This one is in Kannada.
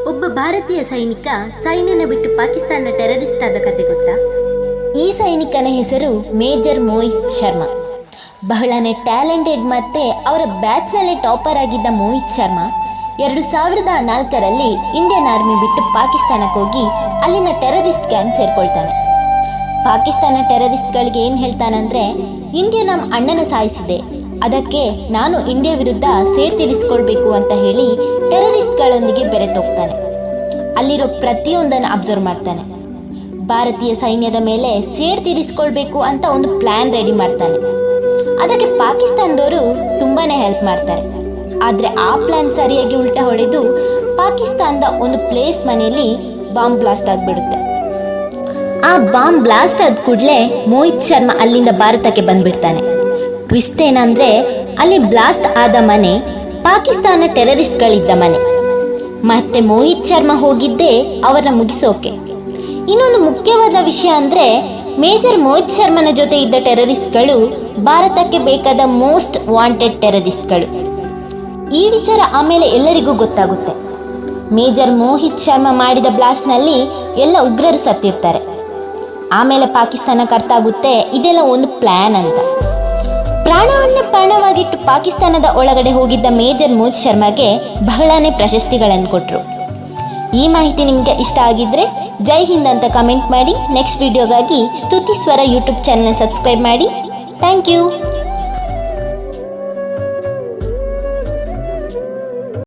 ಒಬ್ಬ ಭಾರತೀಯ ಸೈನಿಕ ಸೈನ್ಯನ ಬಿಟ್ಟು ಪಾಕಿಸ್ತಾನ ಟೆರರಿಸ್ಟ್ ಆದ ಕತೆ ಗೊತ್ತಾ? ಈ ಸೈನಿಕನ ಹೆಸರು ಮೇಜರ್ ಮೋಹಿತ್ ಶರ್ಮಾ. ಬಹಳನೇ ಟ್ಯಾಲೆಂಟೆಡ್ ಮತ್ತು ಅವರ ಬ್ಯಾಚ್ನಲ್ಲೇ ಟಾಪರ್ ಆಗಿದ್ದ ಮೋಹಿತ್ ಶರ್ಮಾ 2004ರಲ್ಲಿ ಇಂಡಿಯನ್ ಆರ್ಮಿ ಬಿಟ್ಟು ಪಾಕಿಸ್ತಾನಕ್ಕೆ ಹೋಗಿ ಅಲ್ಲಿನ ಟೆರರಿಸ್ಟ್ ಗ್ಯಾಂಗ್ ಸೇರ್ಕೊಳ್ತಾನೆ. ಪಾಕಿಸ್ತಾನ ಟೆರರಿಸ್ಟ್ಗಳಿಗೆ ಏನು ಹೇಳ್ತಾನಂದರೆ, ಇಂಡಿಯಾ ನಮ್ಮ ಅಣ್ಣನ ಸಾಯಿಸಿದೆ, ಅದಕ್ಕೆ ನಾನು ಇಂಡಿಯಾ ವಿರುದ್ಧ ಸೇಡ್ ತೀರಿಸ್ಕೊಳ್ಬೇಕು ಅಂತ ಹೇಳಿ ಟೆರರಿಸ್ಟ್ಗಳೊಂದಿಗೆ ಬೆರೆತೋಗ್ತಾನೆ. ಅಲ್ಲಿರೋ ಪ್ರತಿಯೊಂದನ್ನು ಅಬ್ಸರ್ವ್ ಮಾಡ್ತಾನೆ. ಭಾರತೀಯ ಸೈನ್ಯದ ಮೇಲೆ ಸೇಡ್ ತೀರಿಸ್ಕೊಳ್ಬೇಕು ಅಂತ ಒಂದು ಪ್ಲ್ಯಾನ್ ರೆಡಿ ಮಾಡ್ತಾನೆ. ಅದಕ್ಕೆ ಪಾಕಿಸ್ತಾನದವರು ತುಂಬಾ ಹೆಲ್ಪ್ ಮಾಡ್ತಾರೆ. ಆದರೆ ಆ ಪ್ಲ್ಯಾನ್ ಸರಿಯಾಗಿ ಉಲ್ಟಾ ಹೊಡೆದು ಪಾಕಿಸ್ತಾನದ ಒಂದು ಪ್ಲೇಸ್ ಮನೆಯಲ್ಲಿ ಬಾಂಬ್ ಬ್ಲಾಸ್ಟ್ ಆಗಿಬಿಡುತ್ತೆ. ಆ ಬಾಂಬ್ ಬ್ಲಾಸ್ಟ್ ಆದ ಕೂಡಲೇ ಮೋಹಿತ್ ಶರ್ಮಾ ಅಲ್ಲಿಂದ ಭಾರತಕ್ಕೆ ಬಂದ್ಬಿಡ್ತಾನೆ. ಟ್ವಿಸ್ಟ್ ಏನಂದರೆ, ಅಲ್ಲಿ ಬ್ಲಾಸ್ಟ್ ಆದ ಮನೆ ಪಾಕಿಸ್ತಾನ ಟೆರರಿಸ್ಟ್ಗಳಿದ್ದ ಮನೆ. ಮತ್ತೆ ಮೋಹಿತ್ ಶರ್ಮಾ ಹೋಗಿದ್ದೇ ಅವರನ್ನ ಮುಗಿಸೋಕೆ. ಇನ್ನೊಂದು ಮುಖ್ಯವಾದ ವಿಷಯ ಅಂದರೆ, ಮೇಜರ್ ಮೋಹಿತ್ ಶರ್ಮನ ಜೊತೆ ಇದ್ದ ಟೆರರಿಸ್ಟ್ಗಳು ಭಾರತಕ್ಕೆ ಬೇಕಾದ ಮೋಸ್ಟ್ ವಾಂಟೆಡ್ ಟೆರರಿಸ್ಟ್ಗಳು. ಈ ವಿಚಾರ ಆಮೇಲೆ ಎಲ್ಲರಿಗೂ ಗೊತ್ತಾಗುತ್ತೆ. ಮೇಜರ್ ಮೋಹಿತ್ ಶರ್ಮಾ ಮಾಡಿದ ಬ್ಲಾಸ್ಟ್ನಲ್ಲಿ ಎಲ್ಲ ಉಗ್ರರು ಸತ್ತಿರ್ತಾರೆ. ಆಮೇಲೆ ಪಾಕಿಸ್ತಾನಕ್ಕೆ ಅರ್ಥ ಆಗುತ್ತೆ ಇದೆಲ್ಲ ಒಂದು ಪ್ಲ್ಯಾನ್ ಅಂತ. ಪ್ರಾಣವನ್ನೇ ಪ್ರಾಣವಾಗಿಟ್ಟು ಪಾಕಿಸ್ತಾನದ ಒಳಗಡೆ ಹೋಗಿದ್ದ ಮೇಜರ್ ಮೋಹಿತ್ ಶರ್ಮಾಗೆ ಬಹಳನೇ ಪ್ರಶಸ್ತಿಗಳನ್ನು ಕೊಟ್ಟರು. ಈ ಮಾಹಿತಿ ನಿಮಗೆ ಇಷ್ಟ ಆಗಿದ್ರೆ ಜೈ ಹಿಂದ್ ಅಂತ ಕಮೆಂಟ್ ಮಾಡಿ. ನೆಕ್ಸ್ಟ್ ವಿಡಿಯೋಗಾಗಿ Stuti Swara YouTube channel subscribe ಮಾಡಿ. Thank you.